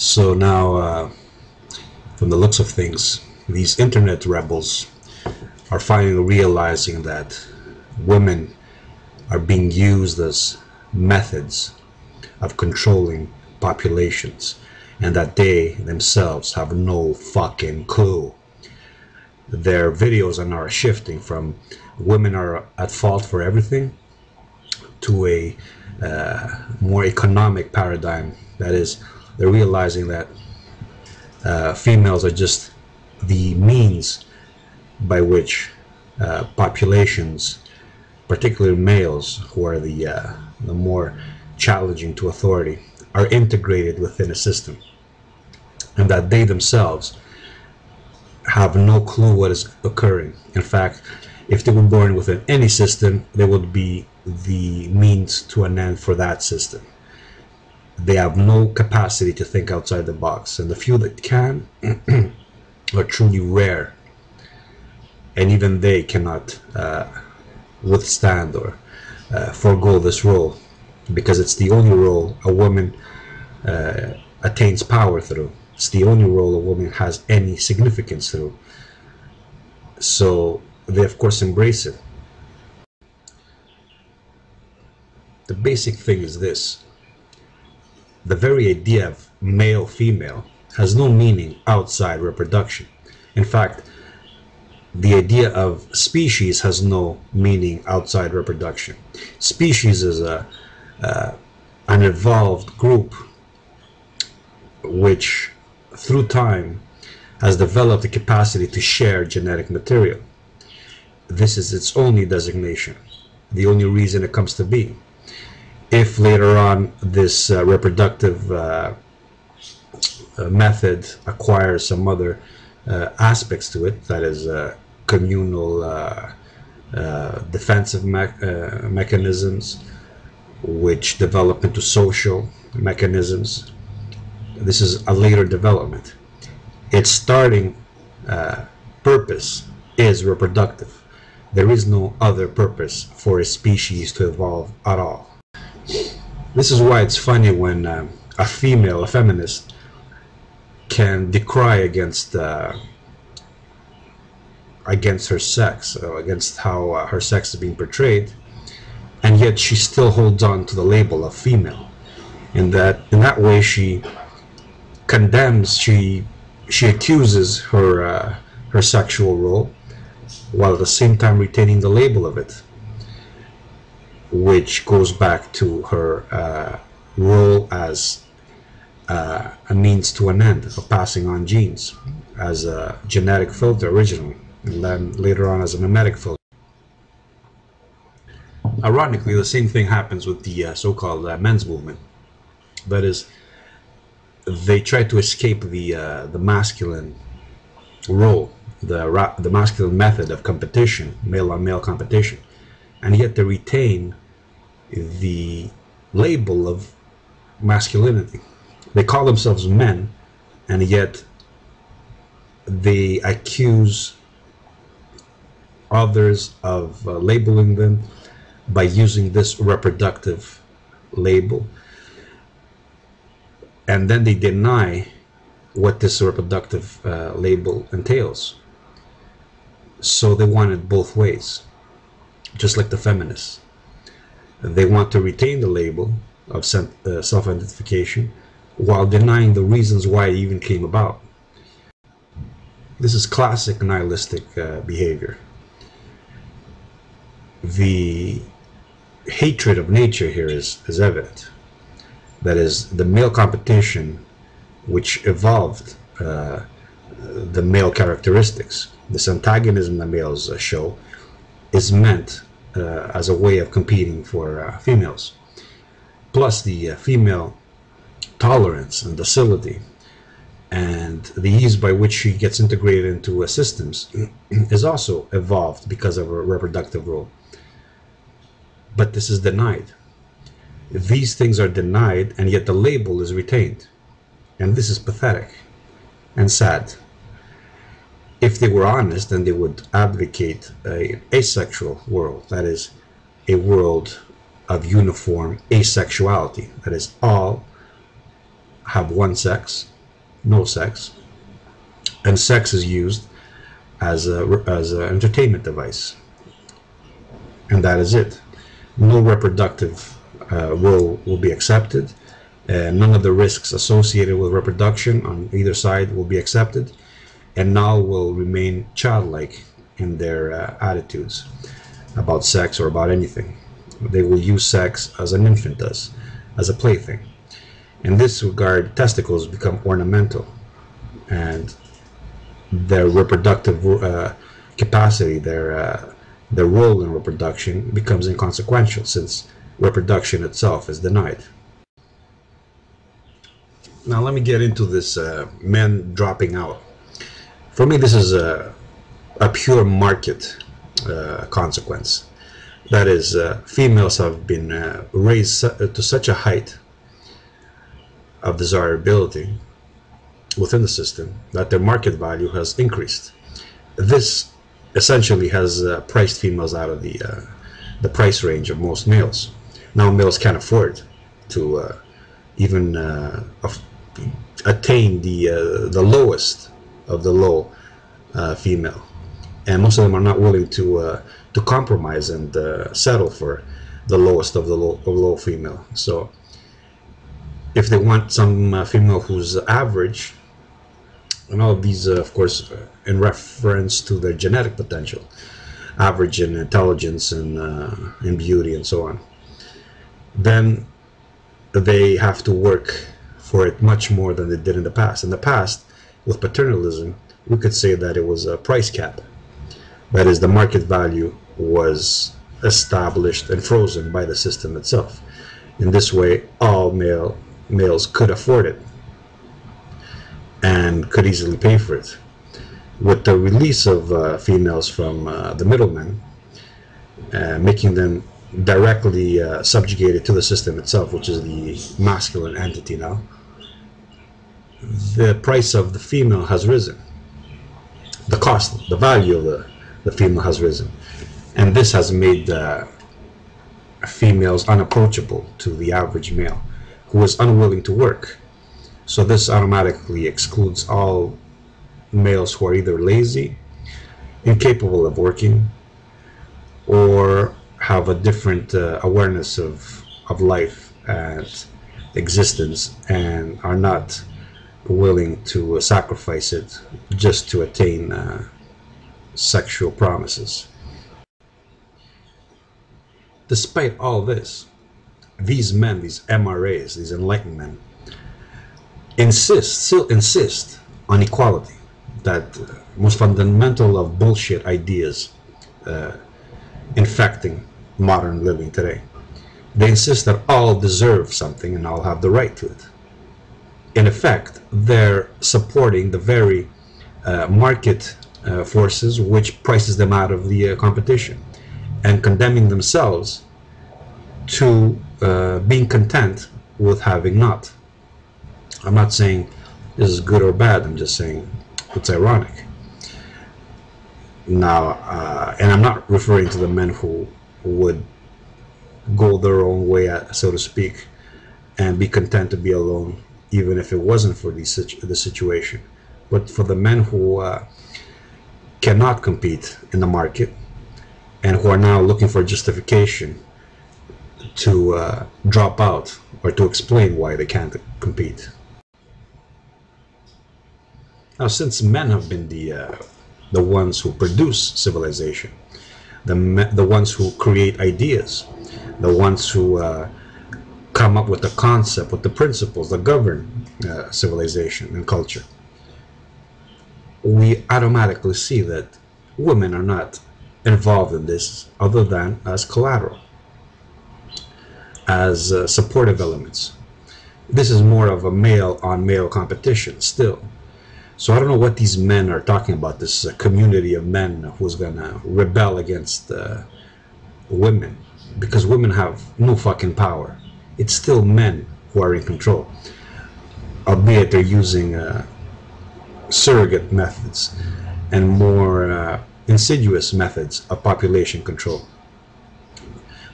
So now, from the looks of things, these internet rebels are finally realizing that women are being used as methods of controlling populations, and that they themselves have no fucking clue. Their videos are now shifting from women are at fault for everything to a more economic paradigm. That is, they're realizing that females are just the means by which populations, particularly males who are the more challenging to authority, are integrated within a system, and that they themselves have no clue what is occurring. In fact, if they were born within any system, they would be the means to an end for that system. They have no capacity to think outside the box, and the few that can are truly rare, and even they cannot withstand or forego this role, because it's the only role a woman attains power through. It's the only role a woman has any significance through. So they of course embrace it. The basic thing is this: the very idea of male-female has no meaning outside reproduction. In fact, the idea of species has no meaning outside reproduction. Species is an evolved group which, through time, has developed the capacity to share genetic material. This is its only designation, the only reason it comes to be. If later on this reproductive method acquires some other aspects to it, that is communal defensive mechanisms, which develop into social mechanisms, this is a later development. Its starting purpose is reproductive. There is no other purpose for a species to evolve at all. This is why it's funny when a female, a feminist, can decry against her sex, against how her sex is being portrayed, and yet she still holds on to the label of female. In that way, she condemns, she accuses her sexual role, while at the same time retaining the label of it, which goes back to her role as a means to an end of passing on genes, as a genetic filter originally, and then later on as a mimetic filter. Ironically, the same thing happens with the so-called men's movement. That is, they try to escape the masculine role, the masculine method of competition, male-on-male competition, and yet they retain the label of masculinity. They call themselves men, and yet they accuse others of labeling them by using this reproductive label, and then they deny what this reproductive label entails. So they want it both ways, just like the feminists. They want to retain the label of self-identification while denying the reasons why it even came about. This is classic nihilistic behavior. The hatred of nature here is evident. That is, the male competition which evolved the male characteristics, this antagonism the males show, is meant as a way of competing for females. Plus the female tolerance and docility and the ease by which she gets integrated into systems is also evolved because of her reproductive role. But this is denied. These things are denied, and yet the label is retained. And this is pathetic and sad. If they were honest, then they would advocate an asexual world, that is, a world of uniform asexuality, that is, all have one sex, no sex, and sex is used as an entertainment device, and that is it. No reproductive will be accepted. None of the risks associated with reproduction on either side will be accepted, and now will remain childlike in their attitudes about sex or about anything. They will use sex as an infant does, as a plaything. In this regard, testicles become ornamental, and their reproductive capacity, their role in reproduction becomes inconsequential, since reproduction itself is denied. Now let me get into this men dropping out. For me, this is a pure market consequence. That is, females have been raised to such a height of desirability within the system that their market value has increased. This essentially has priced females out of the price range of most males. Now males can't afford to even attain the lowest of the low female, and most of them are not willing to compromise and settle for the lowest of the low female. So if they want some female who's average, and all of these of course in reference to their genetic potential, average in intelligence and in beauty and so on, then they have to work for it much more than they did in the past. In the past, with paternalism, we could say that it was a price cap. That is, the market value was established and frozen by the system itself. In this way, all males could afford it and could easily pay for it. With the release of females from the middlemen, making them directly subjugated to the system itself, which is the masculine entity now, the price of the female has risen. The cost, the value of the female has risen. And this has made females unapproachable to the average male, who is unwilling to work. So this automatically excludes all males who are either lazy, incapable of working, or have a different awareness of life and existence, and are not willing to sacrifice it just to attain sexual promises. Despite all this, these men, these MRAs, these enlightened men, still insist on equality, that most fundamental of bullshit ideas infecting modern living today. They insist that all deserve something and all have the right to it. In effect, they're supporting the very market forces which prices them out of the competition, and condemning themselves to being content with having not. I'm not saying this is good or bad, I'm just saying it's ironic. Now, and I'm not referring to the men who would go their own way, so to speak, and be content to be alone, even if it wasn't for the situation. But for the men who cannot compete in the market, and who are now looking for justification to drop out or to explain why they can't compete. Now, since men have been the ones who produce civilization, the ones who create ideas, the ones who come up with the concept, with the principles that govern civilization and culture, we automatically see that women are not involved in this other than as collateral, as supportive elements. This is more of a male-on-male competition still. So I don't know what these men are talking about, this community of men who's gonna rebel against women, because women have no fucking power. It's still men who are in control, albeit they're using surrogate methods and more insidious methods of population control.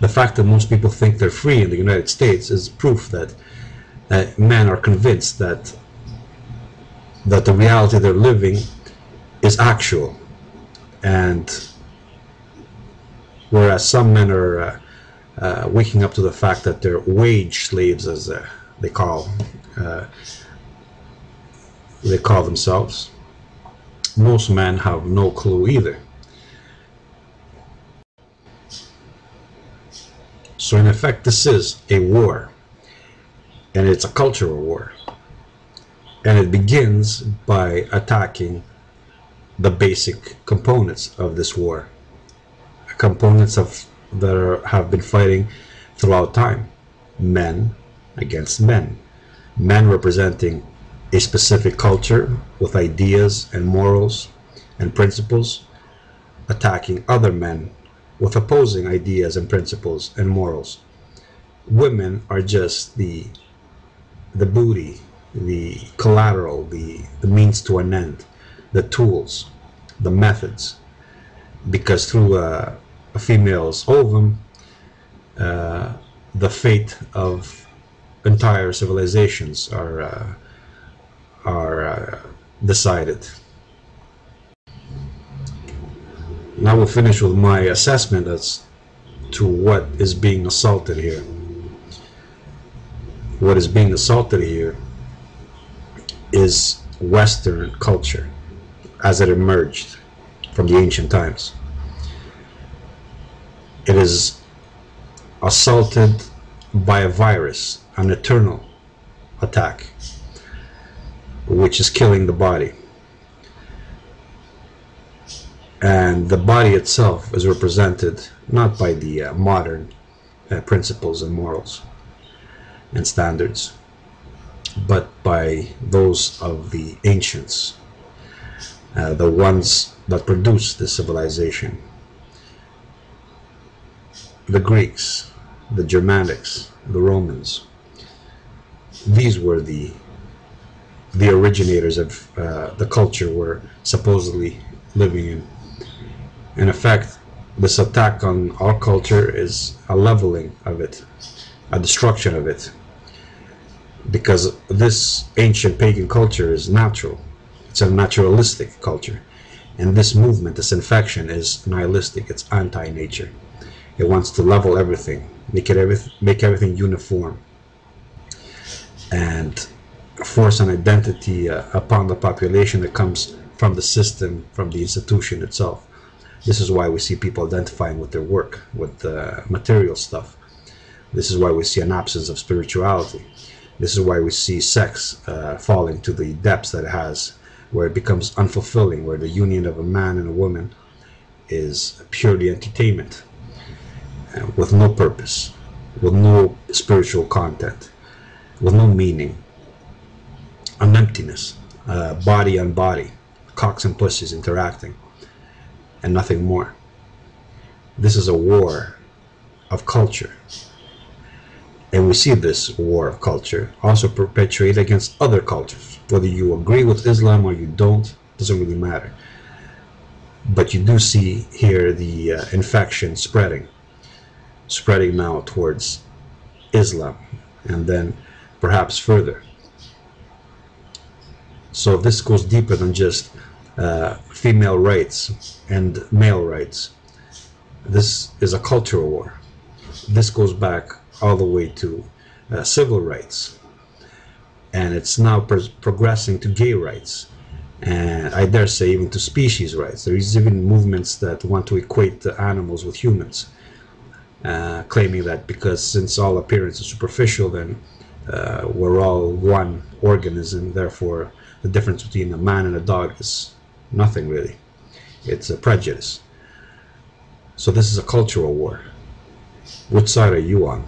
The fact that most people think they're free in the United States is proof that Men are convinced that the reality they're living is actual, and whereas some men are waking up to the fact that they're wage slaves, as they call uh, they call themselves. Most men have no clue either. So in effect, this is a war, and it's a cultural war, and it begins by attacking the basic components of this war, components have been fighting throughout time. Men against men, men representing a specific culture with ideas and morals and principles, attacking other men with opposing ideas and principles and morals. Women are just the booty, the collateral, the means to an end, the tools, the methods, because through a female's ovum, the fate of entire civilizations are decided. Now we'll finish with my assessment as to what is being assaulted here. What is being assaulted here is Western culture as it emerged from the ancient times. It is assaulted by a virus, an eternal attack, which is killing the body. And the body itself is represented not by the modern principles and morals and standards, but by those of the ancients, the ones that produced this civilization. The Greeks, the Germanics, the Romans. These were the originators of the culture we're supposedly living in. In effect, this attack on our culture is a leveling of it, a destruction of it, because this ancient pagan culture is natural. It's a naturalistic culture, and this movement, this infection, is nihilistic. It's anti-nature. It wants to level everything, make everything uniform, and force an identity upon the population that comes from the system, from the institution itself. This is why we see people identifying with their work, with material stuff. This is why we see an absence of spirituality. This is why we see sex falling to the depths that it has, where it becomes unfulfilling, where the union of a man and a woman is purely entertainment, with no purpose, with no spiritual content, with no meaning, an emptiness, body on body, cocks and pussies interacting, and nothing more. This is a war of culture. And we see this war of culture also perpetuated against other cultures. Whether you agree with Islam or you don't, doesn't really matter. But you do see here the infection spreading now towards Islam, and then perhaps further. So this goes deeper than just female rights and male rights. This is a cultural war. This goes back all the way to civil rights, and it's now progressing to gay rights, and I dare say even to species rights. There is even movements that want to equate the animals with humans, claiming that because since all appearance is superficial, then we're all one organism, therefore the difference between a man and a dog is nothing really. It's a prejudice. So this is a cultural war. Which side are you on?